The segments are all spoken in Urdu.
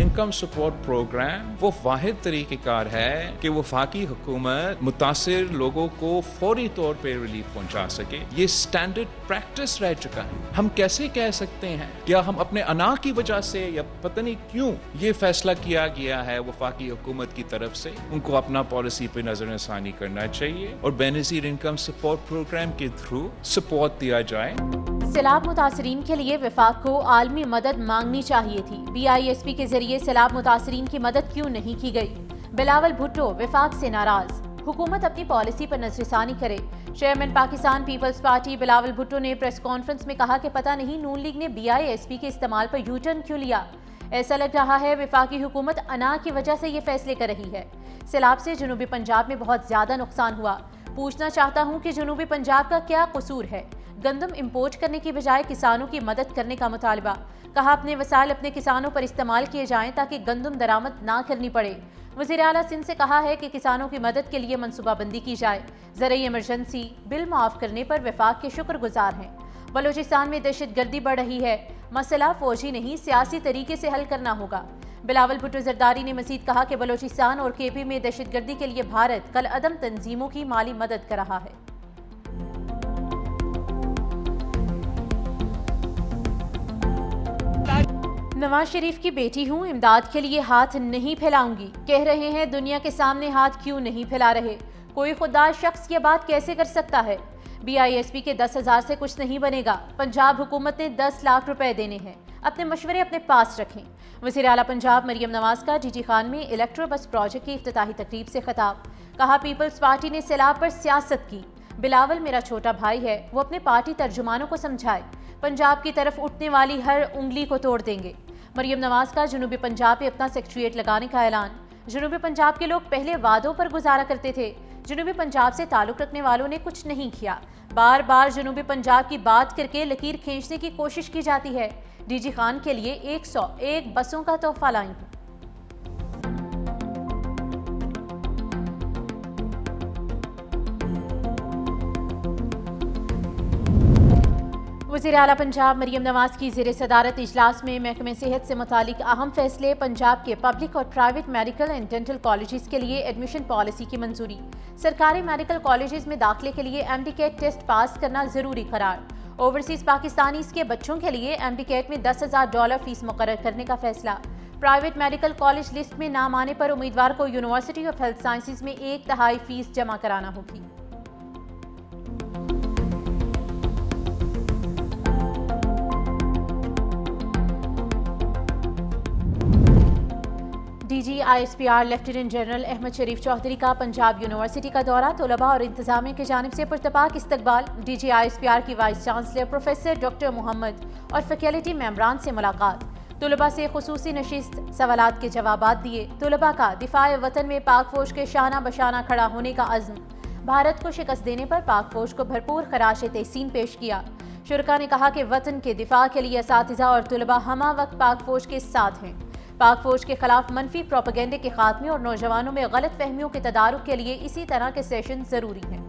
انکم سپورٹ پروگرام وہ واحد طریقہ کار ہے کہ وفاقی حکومت متاثر لوگوں کو فوری طور پہ ریلیف پہنچا سکے. یہ اسٹینڈرڈ پریکٹس رہ چکا ہے. ہم کیسے کہہ سکتے ہیں کیا ہم اپنے انا کی وجہ سے یا پتہ نہیں کیوں یہ فیصلہ کیا گیا ہے وفاقی حکومت کی طرف سے ان کو اپنا پالیسی پہ نظر ثانی کرنا چاہیے اور بے نظیر انکم سپورٹ پروگرام کے تھرو سپورٹ دیا جائے. سیلاب متاثرین کے لیے وفاق کو عالمی مدد مانگنی چاہیے تھی. BISP کے ذریعے سیلاب متاثرین کی مدد کیوں نہیں کی گئی؟ بلاول بھٹو وفاق سے ناراض. حکومت اپنی پالیسی پر نظر ثانی کرے. چیئرمین پاکستان پیپلز پارٹی بلاول بھٹو نے پریس کانفرنس میں کہا کہ پتہ نہیں نون لیگ نے BISP کے استعمال پر یو ٹرن کیوں لیا. ایسا لگ رہا ہے وفاقی حکومت انا کی وجہ سے یہ فیصلے کر رہی ہے. سیلاب سے جنوبی پنجاب میں بہت زیادہ نقصان ہوا. پوچھنا چاہتا ہوں کہ جنوبی پنجاب کا کیا قصور ہے؟ گندم امپورٹ کرنے کی بجائے کسانوں کی مدد کرنے کا مطالبہ. کہا اپنے وسائل اپنے کسانوں پر استعمال کیے جائیں تاکہ گندم درآمد نہ کرنی پڑے. وزیر اعلیٰ سندھ سے کہا ہے کہ کسانوں کی مدد کے لیے منصوبہ بندی کی جائے. زرعی ایمرجنسی بل معاف کرنے پر وفاق کے شکر گزار ہیں. بلوچستان میں دہشت گردی بڑھ رہی ہے. مسئلہ فوجی نہیں سیاسی طریقے سے حل کرنا ہوگا. بلاول بھٹو زرداری نے مزید کہا کہ بلوچستان اور KP میں دہشت گردی کے لیے بھارت کل عدم تنظیموں کی مالی مدد کر رہا ہے. نواز شریف کی بیٹی ہوں، امداد کے لیے ہاتھ نہیں پھیلاؤں گی. کہہ رہے ہیں دنیا کے سامنے ہاتھ کیوں نہیں پھیلا رہے؟ کوئی خوددار شخص یہ بات کیسے کر سکتا ہے؟ BISP کے 10,000 سے کچھ نہیں بنے گا. پنجاب حکومت نے 10 لاکھ روپے دینے ہیں. اپنے مشورے اپنے پاس رکھیں. وزیر اعلیٰ پنجاب مریم نواز کا DG خان میں الیکٹرو بس پروجیکٹ کی افتتاحی تقریب سے خطاب. کہا پیپلز پارٹی نے سیلاب پر سیاست کی. بلاول میرا چھوٹا بھائی ہے، وہ اپنے پارٹی ترجمانوں کو سمجھائے. پنجاب کی طرف اٹھنے والی ہر انگلی کو توڑ دیں گے. مریم نواز کا جنوبی پنجاب میں اپنا سیکریٹریٹ لگانے کا اعلان. جنوبی پنجاب کے لوگ پہلے وعدوں پر گزارا کرتے تھے. جنوبی پنجاب سے تعلق رکھنے والوں نے کچھ نہیں کیا. بار بار جنوبی پنجاب کی بات کر کے لکیر کھینچنے کی کوشش کی جاتی ہے. DG خان کے لیے 101 بسوں کا تحفہ لائی ہوں. وزیر اعلیٰ پنجاب مریم نواز کی زیر صدارت اجلاس میں محکمہ صحت سے متعلق اہم فیصلے. پنجاب کے پبلک اور private medical and dental colleges کے لیے ایڈمیشن پالیسی کی منظوری. سرکاری میڈیکل کالجز میں داخلے کے لیے MD-CAT ٹیسٹ پاس کرنا ضروری قرار. اوورسیز پاکستانیز کے بچوں کے لیے MD-CAT میں $10,000 فیس مقرر کرنے کا فیصلہ. پرائیویٹ میڈیکل کالج لسٹ میں نام آنے پر امیدوار کو یونیورسٹی آف ہیلتھ سائنسز میں 1/3 فیس جمع کرانا ہوگی. DG ISPR lieutenant general Ahmed Sharif Chaudhry کا پنجاب یونیورسٹی کا دورہ. طلباء اور انتظامیہ کی جانب سے پرتپاک استقبال. DG ISPR کی وائس چانسلر پروفیسر ڈاکٹر محمد اور فیکلٹی ممبران سے ملاقات. طلباء سے خصوصی نشست، سوالات کے جوابات دیے. طلباء کا دفاع وطن میں پاک فوج کے شانہ بشانہ کھڑا ہونے کا عزم. بھارت کو شکست دینے پر پاک فوج کو بھرپور خراج تحسین پیش کیا. شرکاء نے کہا کہ وطن کے دفاع کے لیے اساتذہ اور طلباء ہمہ وقت پاک فوج کے ساتھ ہیں. پاک فوج کے خلاف منفی پروپیگنڈے کے خاتمے اور نوجوانوں میں غلط فہمیوں کے تدارک کے لیے اسی طرح کے سیشن ضروری ہیں.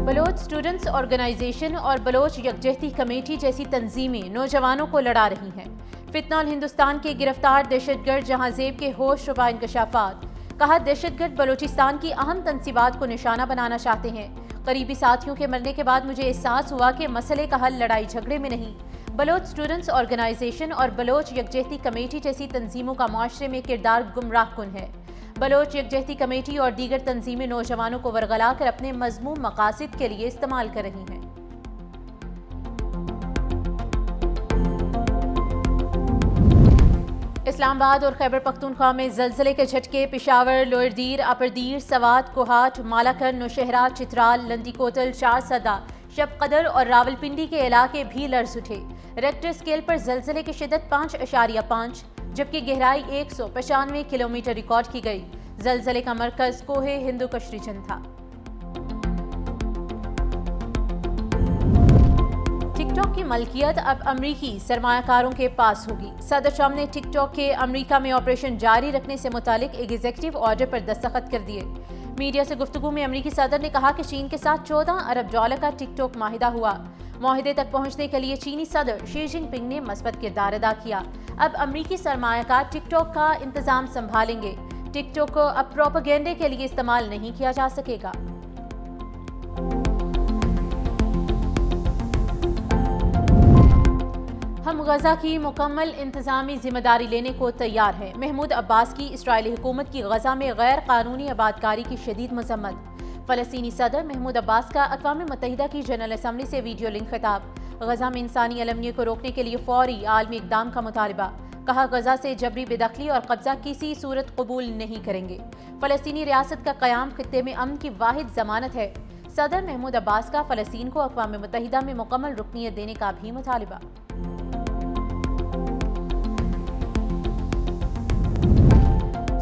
بلوچ اسٹوڈنٹس آرگنائزیشن اور بلوچ یکجہتی کمیٹی جیسی تنظیمیں نوجوانوں کو لڑا رہی ہیں. فتنہ ہندوستان کے گرفتار دہشت گرد جہاں زیب کے ہوش ربا انکشافات. کہا دہشت گرد بلوچستان کی اہم تنصیبات کو نشانہ بنانا چاہتے ہیں. قریبی ساتھیوں کے مرنے کے بعد مجھے احساس ہوا کہ مسئلے کا حل لڑائی جھگڑے میں نہیں. بلوچ اسٹوڈنٹس آرگنائزیشن اور بلوچ یکجہتی کمیٹی جیسی تنظیموں کا معاشرے میں کردار گمراہ کن ہے. بلوچ یکجہتی کمیٹی اور دیگر تنظیمیں نوجوانوں کو ورغلا کر اپنے مذموم مقاصد کے لیے استعمال کر رہی ہیں. اسلام آباد اور خیبر پختونخوا میں زلزلے کے جھٹکے. پشاور، لوئر دیر، اپر دیر، سوات، کوہاٹ، مالاکھن، نوشہرہ، چترال، لندی کوتل، چارسدہ، شب قدر اور راولپنڈی کے علاقے بھی لرز اٹھے. ریکٹر اسکیل پر زلزلے کی شدت 5.5 جبکہ گہرائی 195 کلومیٹر ریکارڈ کی گئی. زلزلے کا مرکز کوہ ہندو کش ریجن تھا. ٹک ٹاک ٹاک کی ملکیت اب امریکی سرمایہ کاروں کے پاس ہوگی۔ صدر ٹرمپ نے ٹک ٹاک کے امریکہ میں آپریشن جاری رکھنے سے متعلق ایک ایگزیکٹو آرڈر پر دستخط کر دیے۔ میڈیا سے گفتگو میں امریکی صدر نے کہا کہ چین کے ساتھ $14 ارب کا ٹک ٹاک معاہدہ ہوا۔ معاہدے تک پہنچنے کے لیے چینی صدر شی جن پنگ نے مثبت کردار ادا کیا۔ اب امریکی سرمایہ کار ٹک ٹاک کا انتظام سنبھالیں گے۔ ٹک ٹاک کو اب پروپیگنڈے کے لیے استعمال نہیں کیا جا سکے گا۔ ہم غزہ کی مکمل انتظامی ذمہ داری لینے کو تیار ہیں۔ محمود عباس کی اسرائیلی حکومت کی غزہ میں غیر قانونی آبادکاری کی شدید مذمت۔ فلسطینی صدر محمود عباس کا اقوام متحدہ کی جنرل اسمبلی سے ویڈیو لنک خطاب۔ غزہ میں انسانی علمیہ کو روکنے کے لیے فوری عالمی اقدام کا مطالبہ۔ کہا غزہ سے جبری بے دخلی اور قبضہ کسی صورت قبول نہیں کریں گے۔ فلسطینی ریاست کا قیام خطے میں امن کی واحد ضمانت ہے۔ صدر محمود عباس کا فلسطین کو اقوام متحدہ میں مکمل رکنیت دینے کا بھی مطالبہ۔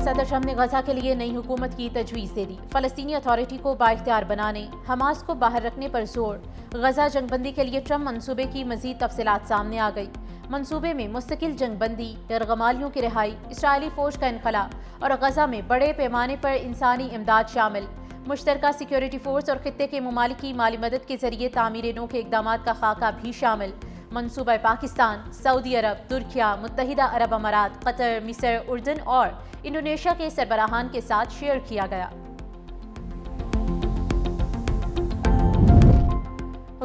صدر ٹرمپ نے غزہ کے لیے نئی حکومت کی تجویز دے دی۔ فلسطینی اتھارٹی کو بااختیار بنانے، حماس کو باہر رکھنے پر زور۔ غزہ جنگ بندی کے لیے ٹرمپ منصوبے کی مزید تفصیلات سامنے آ گئی۔ منصوبے میں مستقل جنگ بندی، یرغمالیوں کی رہائی، اسرائیلی فوج کا انخلاء اور غزہ میں بڑے پیمانے پر انسانی امداد شامل۔ مشترکہ سیکیورٹی فورس اور خطے کے ممالک کی مالی مدد کے ذریعے تعمیر نو کے اقدامات کا خاکہ بھی شامل۔ منصوبہ پاکستان، سعودی عرب، ترکیہ، متحدہ عرب امارات، قطر، مصر، اردن اور انڈونیشیا کے سربراہان کے ساتھ شیئر کیا گیا۔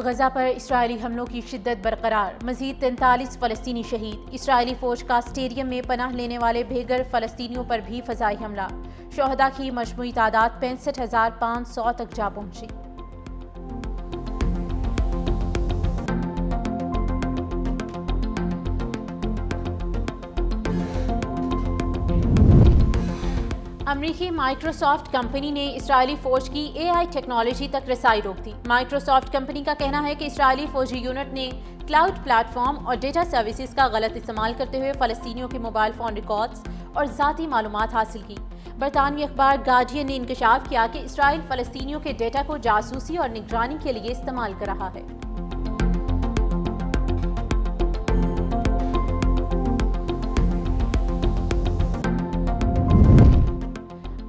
غزہ پر اسرائیلی حملوں کی شدت برقرار، مزید 43 فلسطینی شہید۔ اسرائیلی فوج کا اسٹیڈیم میں پناہ لینے والے بے گھر فلسطینیوں پر بھی فضائی حملہ۔ شہداء کی مجموعی تعداد 65,500 تک جا پہنچی۔ امریکی مائیکروسافٹ کمپنی نے اسرائیلی فوج کی AI ٹیکنالوجی تک رسائی روک دی۔ مائیکروسافٹ کمپنی کا کہنا ہے کہ اسرائیلی فوجی یونٹ نے کلاؤڈ پلیٹ فارم اور ڈیٹا سروسز کا غلط استعمال کرتے ہوئے فلسطینیوں کے موبائل فون ریکارڈز اور ذاتی معلومات حاصل کی۔ برطانوی اخبار گارڈین نے انکشاف کیا کہ اسرائیل فلسطینیوں کے ڈیٹا کو جاسوسی اور نگرانی کے لیے استعمال کر رہا ہے۔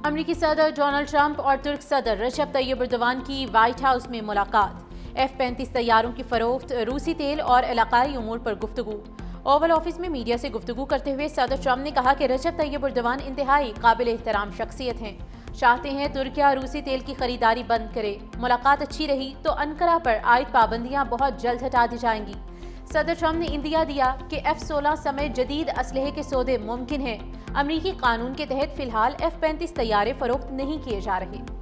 امریکی صدر ڈونلڈ ٹرمپ اور ترک صدر رجب طیب ایردوان کی وائٹ ہاؤس میں ملاقات۔ F-35 طیاروں کی فروخت، روسی تیل اور علاقائی امور پر گفتگو۔ اوول آفس میں میڈیا سے گفتگو کرتے ہوئے صدر ٹرمپ نے کہا کہ رجب طیب ایردوان انتہائی قابل احترام شخصیت ہیں، چاہتے ہیں ترکیہ روسی تیل کی خریداری بند کرے۔ ملاقات اچھی رہی تو انقرہ پر عائد پابندیاں بہت جلد ہٹا دی جائیں گی۔ صدر ٹرمپ نے اندیا دیا کہ F-16 سمیت جدید اسلحے کے سودے ممکن ہیں۔ امریکی قانون کے تحت فی الحال F-35 طیارے فروخت نہیں کیے جا رہے۔